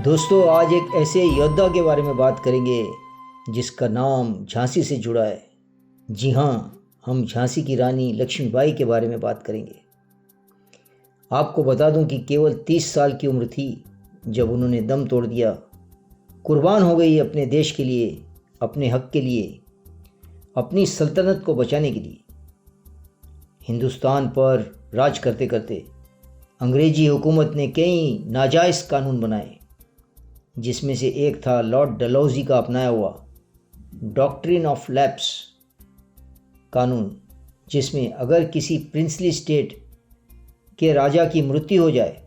दोस्तों, आज एक ऐसे योद्धा के बारे में बात करेंगे जिसका नाम झांसी से जुड़ा है। जी हाँ, हम झांसी की रानी लक्ष्मीबाई के बारे में बात करेंगे। आपको बता दूं कि केवल 30 साल की उम्र थी जब उन्होंने दम तोड़ दिया, कुर्बान हो गई अपने देश के लिए, अपने हक के लिए, अपनी सल्तनत को बचाने के लिए। हिंदुस्तान पर राज करते करते अंग्रेजी हुकूमत ने कई नाजायज़ कानून बनाए, जिसमें से एक था लॉर्ड डलहौजी का अपनाया हुआ डॉक्ट्रिन ऑफ लैप्स कानून, जिसमें अगर किसी प्रिंसली स्टेट के राजा की मृत्यु हो जाए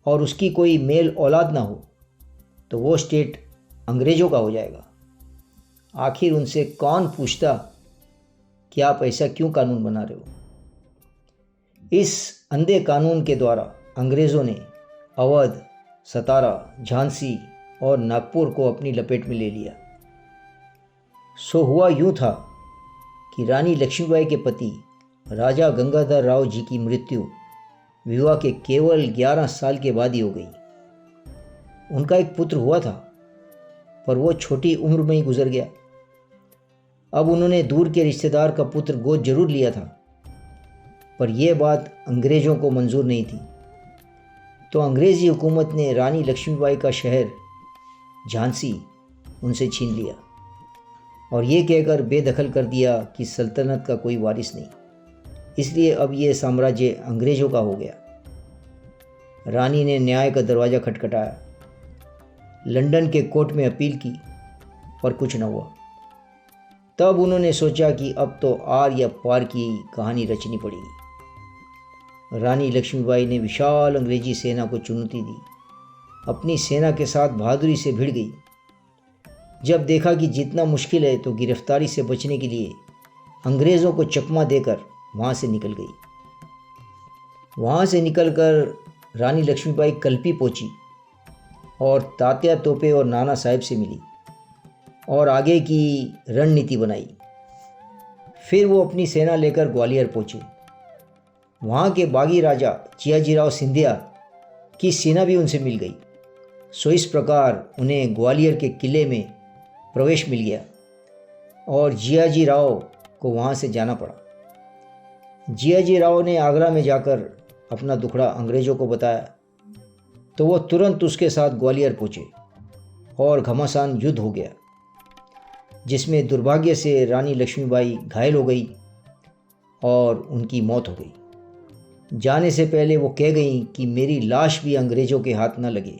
और उसकी कोई मेल औलाद ना हो तो वो स्टेट अंग्रेज़ों का हो जाएगा। आखिर उनसे कौन पूछता कि आप ऐसा क्यों कानून बना रहे हो। इस अंधे कानून के द्वारा अंग्रेज़ों ने अवध, सतारा, झांसी और नागपुर को अपनी लपेट में ले लिया। सो हुआ यूँ था कि रानी लक्ष्मीबाई के पति राजा गंगाधर राव जी की मृत्यु विवाह के केवल 11 साल के बाद ही हो गई। उनका एक पुत्र हुआ था, पर वो छोटी उम्र में ही गुजर गया। अब उन्होंने दूर के रिश्तेदार का पुत्र गोद जरूर लिया था, पर यह बात अंग्रेज़ों को मंजूर नहीं थी। तो अंग्रेज़ी हुकूमत ने रानी लक्ष्मीबाई का शहर झांसी उनसे छीन लिया और ये कहकर बेदखल कर दिया कि सल्तनत का कोई वारिस नहीं, इसलिए अब ये साम्राज्य अंग्रेज़ों का हो गया। रानी ने न्याय का दरवाज़ा खटखटाया, लंदन के कोर्ट में अपील की, पर कुछ न हुआ। तब उन्होंने सोचा कि अब तो आर या पार की कहानी रचनी पड़ेगी। रानी लक्ष्मीबाई ने विशाल अंग्रेजी सेना को चुनौती दी, अपनी सेना के साथ बहादुरी से भिड़ गई। जब देखा कि जितना मुश्किल है तो गिरफ्तारी से बचने के लिए अंग्रेज़ों को चकमा देकर वहाँ से निकल गई। वहाँ से निकलकर रानी लक्ष्मीबाई कल्पी पहुँची और तात्या तोपे और नाना साहब से मिली और आगे की रणनीति बनाई। फिर वो अपनी सेना लेकर ग्वालियर पहुँचे। वहाँ के बागी राजा जियाजीराव सिंधिया की सेना भी उनसे मिल गई। सो इस प्रकार उन्हें ग्वालियर के किले में प्रवेश मिल गया और जियाजीराव को वहाँ से जाना पड़ा। जियाजीराव ने आगरा में जाकर अपना दुखड़ा अंग्रेज़ों को बताया तो वो तुरंत उसके साथ ग्वालियर पहुँचे और घमासान युद्ध हो गया, जिसमें दुर्भाग्य से रानी लक्ष्मीबाई घायल हो गई और उनकी मौत हो गई। जाने से पहले वो कह गई कि मेरी लाश भी अंग्रेज़ों के हाथ न लगे,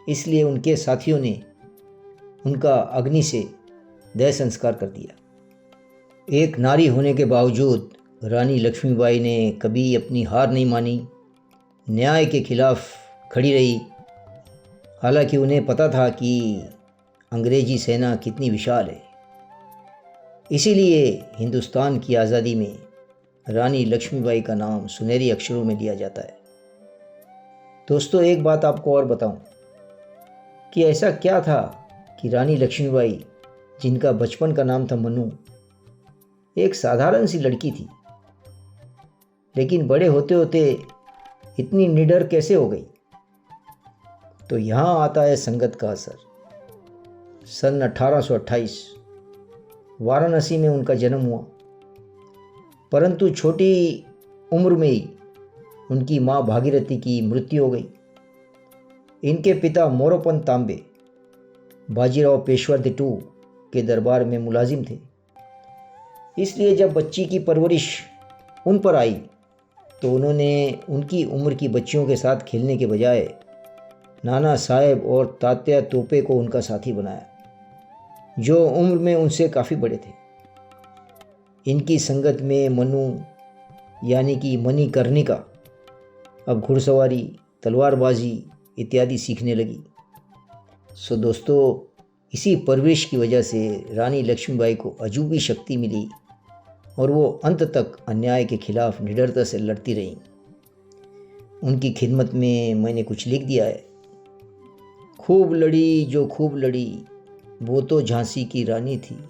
इसलिए उनके साथियों ने उनका अग्नि से देह संस्कार कर दिया। एक नारी होने के बावजूद रानी लक्ष्मीबाई ने कभी अपनी हार नहीं मानी, न्याय के खिलाफ खड़ी रही। हालांकि उन्हें पता था कि अंग्रेजी सेना कितनी विशाल है। इसीलिए हिंदुस्तान की आज़ादी में रानी लक्ष्मीबाई का नाम सुनहरी अक्षरों में लिया जाता है। दोस्तों, एक बात आपको और बताऊं कि ऐसा क्या था कि रानी लक्ष्मीबाई, जिनका बचपन का नाम था मनु, एक साधारण सी लड़की थी, लेकिन बड़े होते होते इतनी निडर कैसे हो गई। तो यहाँ आता है संगत का असर। सन 1828 वाराणसी में उनका जन्म हुआ, परंतु छोटी उम्र में ही उनकी माँ भागीरथी की मृत्यु हो गई। इनके पिता मोरोपंत तांबे बाजीराव पेशवा द्वितीय के दरबार में मुलाजिम थे, इसलिए जब बच्ची की परवरिश उन पर आई तो उन्होंने उनकी उम्र की बच्चियों के साथ खेलने के बजाय नाना साहब और तात्या तोपे को उनका साथी बनाया, जो उम्र में उनसे काफ़ी बड़े थे। इनकी संगत में मनु यानी कि मणिकर्णिका अब घुड़सवारी, तलवारबाजी इत्यादि सीखने लगी। सो दोस्तों, इसी परवरिश की वजह से रानी लक्ष्मीबाई को अजूबी शक्ति मिली और वो अंत तक अन्याय के खिलाफ निडरता से लड़ती रहीं। उनकी खिदमत में मैंने कुछ लिख दिया है। खूब लड़ी जो खूब लड़ी, वो तो झांसी की रानी थी।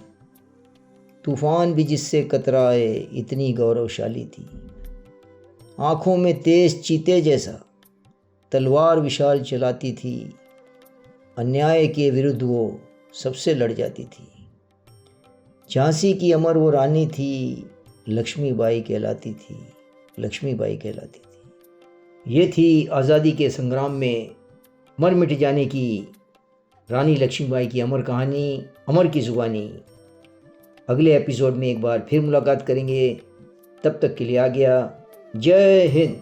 तूफान भी जिससे कतराए, इतनी गौरवशाली थी। आँखों में तेज चीते जैसा, तलवार विशाल चलाती थी, अन्याय के विरुद्ध वो सबसे लड़ जाती थी। झांसी की अमर वो रानी थी, लक्ष्मीबाई कहलाती थी, लक्ष्मीबाई कहलाती थी। ये थी आज़ादी के संग्राम में मर मिट जाने की रानी लक्ष्मीबाई की अमर कहानी, अमर की ज़ुबानी। अगले एपिसोड में एक बार फिर मुलाकात करेंगे। तब तक के लिए आ गया। जय हिंद।